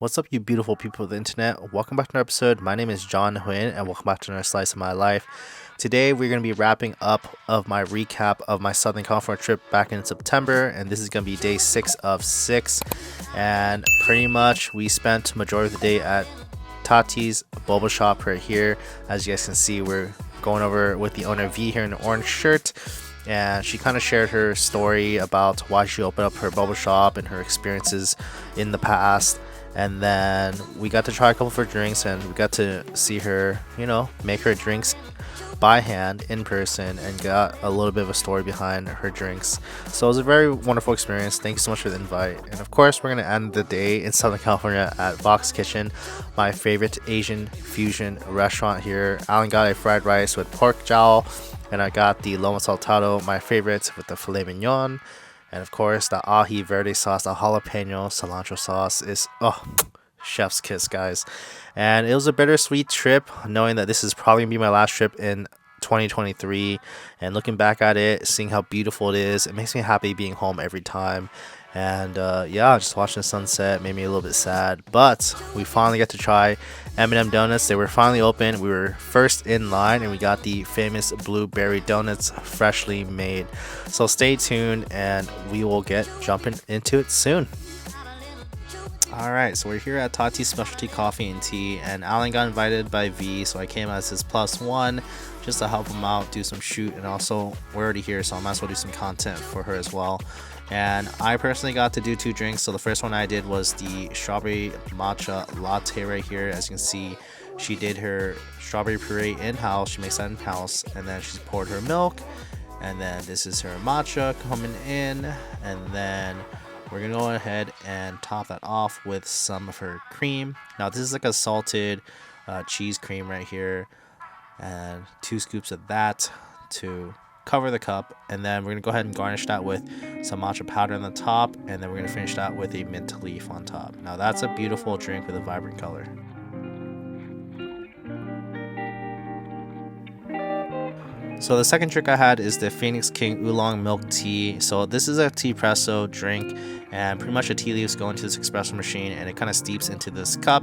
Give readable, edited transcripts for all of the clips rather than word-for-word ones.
What's up, you beautiful people of the internet? Welcome back to another episode. My name is John Huynh, and welcome back to another slice of my life. Today, we're going to be wrapping up of my recap of my Southern California trip back in September, and this is going to be day 6 of 6. And pretty much, we spent majority of the day at Taty's boba shop right here. As you guys can see, we're going over with the owner V here in an orange shirt. And she kind of shared her story about why she opened up her boba shop and her experiences in the past. And then we got to try a couple of her drinks, and we got to see her, make her drinks by hand in person, and got a little bit of a story behind her drinks. So it was a very wonderful experience. Thank you so much for the invite. And of course, we're going to end the day in Southern California at Vox Kitchen, my favorite Asian fusion restaurant here. Alan got a fried rice with pork jowl, and I got the lomo saltado, my favorite, with the filet mignon. And of course, the ají verde sauce, the jalapeno cilantro sauce is, chef's kiss, guys. And it was a bittersweet trip, knowing that this is probably going to be my last trip in 2023. And looking back at it, seeing how beautiful it is, it makes me happy being home every time. And just watching the sunset made me a little bit sad. But we finally got to try M&M donuts. They were finally open. We were first in line, and we got the famous blueberry donuts freshly made. So stay tuned, and we will get jumping into it soon. Alright, so we're here at Taty's Specialty Coffee and Tea, and Alan got invited by V, so I came as his +1 just to help him out, do some shoot, and also we're already here, so I might as well do some content for her as well. And I personally got to do 2 drinks. So the first one I did was the strawberry matcha latte right here. As you can see, she did her strawberry puree in-house. She makes that in-house, and then she's poured her milk, and then this is her matcha coming in, and then we're gonna go ahead and top that off with some of her cream. Now this is like a salted cheese cream right here, and 2 scoops of that to cover the cup, and then we're gonna go ahead and garnish that with some matcha powder on the top, and then we're gonna finish that with a mint leaf on top. Now that's a beautiful drink with a vibrant color. So the second drink I had is the Phoenix King Oolong Milk Tea. So this is a tea espresso drink, and pretty much the tea leaves go into this espresso machine, and it kind of steeps into this cup,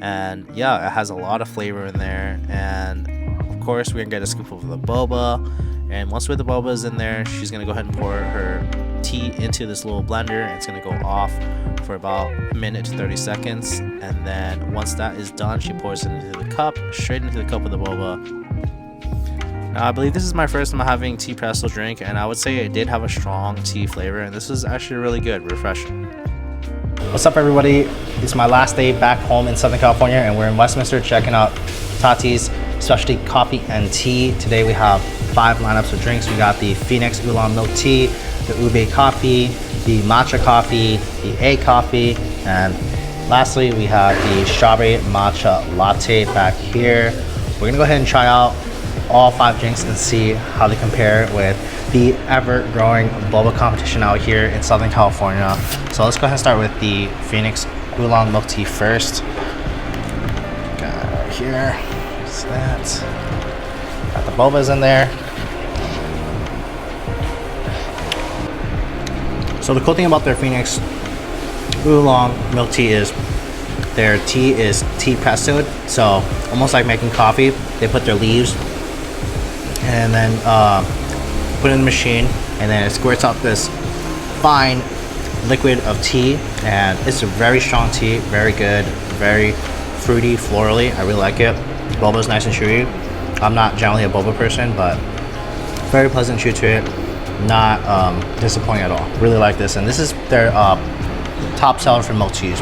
and it has a lot of flavor in there. And of course, we're gonna get a scoop of the boba. And once with the boba is in there, she's gonna go ahead and pour her tea into this little blender, and it's gonna go off for about a minute to 30 seconds. And then once that is done, she pours it into the cup, straight into the cup with the boba. Now I believe this is my first time having tea presso drink, and I would say it did have a strong tea flavor, and this is actually really good, refreshing. What's up, everybody? It's my last day back home in Southern California, and we're in Westminster checking out Taty's Specialty Coffee and Tea. Today we have 5 lineups of drinks. We got the Phoenix Oolong Milk Tea, the Ube Coffee, the Matcha Coffee, the A Coffee, and lastly we have the Strawberry Matcha Latte back here. We're gonna go ahead and try out all 5 drinks and see how they compare with the ever-growing boba competition out here in Southern California. So let's go ahead and start with the Phoenix Oolong Milk Tea first. Got it right here. What's that? Got the bobas in there. So the cool thing about their Phoenix Oolong Milk Tea is their tea is tea pressoed, so almost like making coffee. They put their leaves and then put it in the machine, and then it squirts out this fine liquid of tea, and it's a very strong tea, very good, very fruity, florally. I really like it. Boba is nice and chewy. I'm not generally a boba person, but very pleasant chew to it. Not disappointing at all. Really like this, and this is their top seller for milk teas.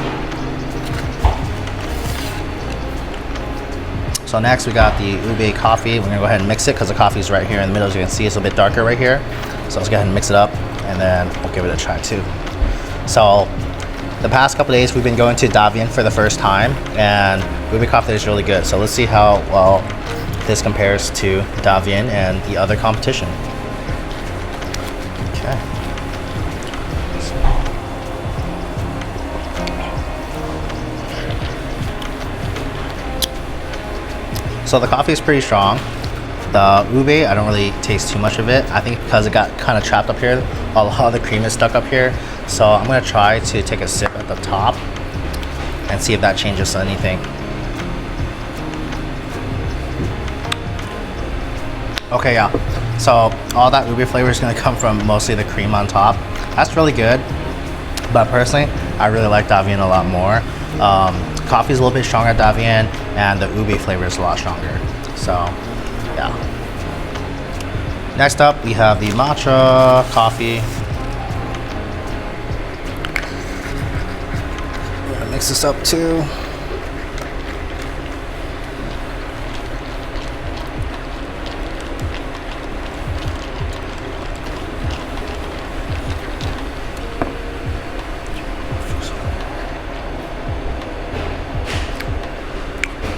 So next we got the Ube Coffee. We're gonna go ahead and mix it because the coffee is right here in the middle. As you can see, it's a bit darker right here. So let's go ahead and mix it up, and then we'll give it a try too. So the past couple days we've been going to Davian for the first time, and Ube Coffee is really good. So let's see how well this compares to Davian and the other competition. Okay. So the coffee is pretty strong. The ube, I don't really taste too much of it. I think because it got kind of trapped up here, a lot of the cream is stuck up here. So I'm gonna try to take a sip at the top, and see if that changes anything. Okay, yeah, so all that ube flavor is going to come from mostly the cream on top. That's really good, but personally I really like Davian a lot more. Coffee is a little bit stronger at Davian, and the ube flavor is a lot stronger. So yeah. Next up we have the matcha coffee. I'm gonna mix this up too.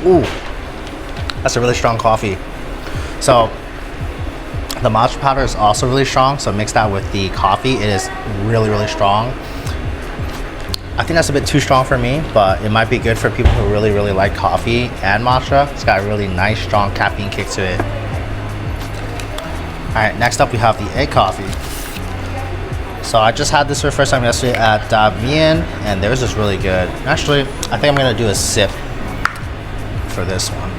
Ooh, that's a really strong coffee. So the matcha powder is also really strong, so mix that with the coffee, it is really, really strong. I think that's a bit too strong for me, but it might be good for people who really, really like coffee and matcha. It's got a really nice, strong caffeine kick to it. Alright, next up we have the egg coffee. So I just had this for the first time yesterday at Davian, and theirs is really good. Actually, I think I'm gonna do a sip for this one.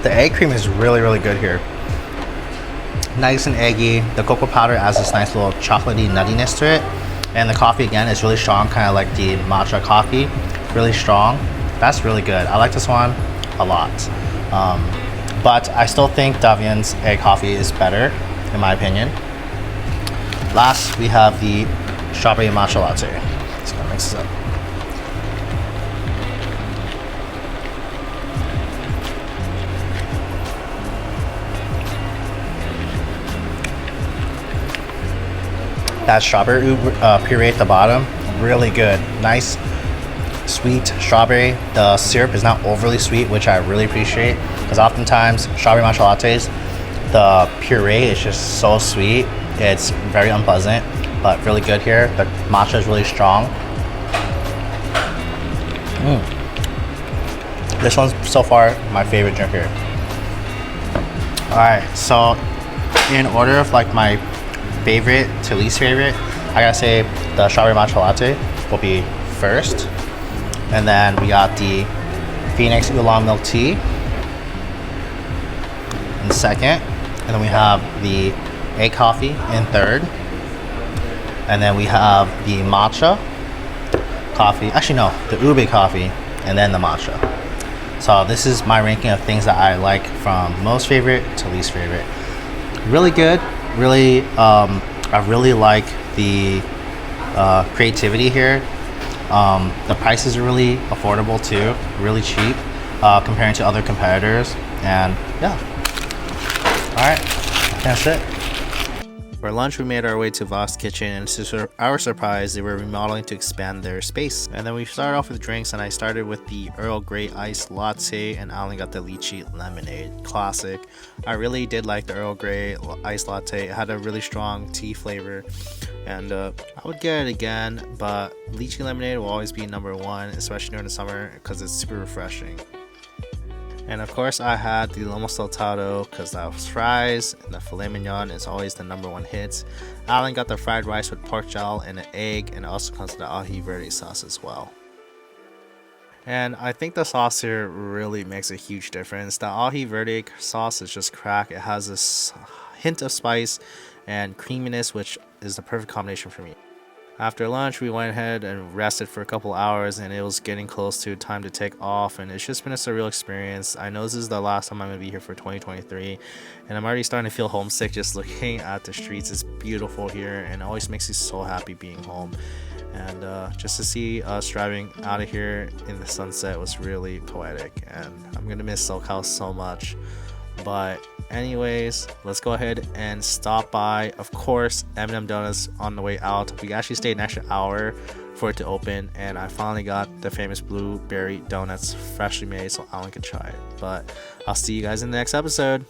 The egg cream is really, really good here. Nice and eggy. The cocoa powder adds this nice little chocolatey nuttiness to it, and the coffee again is really strong, kind of like the matcha coffee. Really strong. That's really good. I like this one a lot. But I still think Davian's egg coffee is better, in my opinion. Last, we have the strawberry matcha latte. Just gonna mix this up. That strawberry puree at the bottom, really good. Nice sweet strawberry. The syrup is not overly sweet, which I really appreciate, because oftentimes strawberry matcha lattes, the puree is just so sweet. It's very unpleasant, but really good here. The matcha is really strong. This one's so far my favorite drink here. Alright, so in order of like my favorite to least favorite, I gotta say the strawberry matcha latte will be first. And then we got the Phoenix Oolong Milk Tea in second. And then we have the egg coffee in third. And then we have the matcha coffee. Actually, no, the ube coffee and then the matcha. So this is my ranking of things that I like from most favorite to least favorite. Really good. Really, I really like the creativity here. The prices are really affordable too, really cheap comparing to other competitors, and yeah. Alright, that's it. For lunch, we made our way to Vox Kitchen, and to our surprise, they were remodeling to expand their space. And then we started off with drinks, and I started with the Earl Grey iced latte, and Alan got the lychee lemonade. Classic. I really did like the Earl Grey iced latte. It had a really strong tea flavor, and I would get it again, but lychee lemonade will always be number one, especially during the summer, because it's super refreshing. And of course I had the lomo saltado because that was fries, and the filet mignon is always the number one hit. Alan got the fried rice with pork jowl and an egg, and it also comes with the ají verde sauce as well. And I think the sauce here really makes a huge difference. The ají verde sauce is just crack. It has this hint of spice and creaminess, which is the perfect combination for me. After lunch, we went ahead and rested for a couple hours, and it was getting close to time to take off, and it's just been a surreal experience. I know this is the last time I'm going to be here for 2023, and I'm already starting to feel homesick just looking at the streets. It's beautiful here, and it always makes me so happy being home. And just to see us driving out of here in the sunset was really poetic, and I'm going to miss SoCal so much. But anyways, let's go ahead and stop by, of course, M&M Donuts on the way out. We actually stayed an extra hour for it to open, and I finally got the famous blueberry donuts freshly made so Alan could try it. But I'll see you guys in the next episode.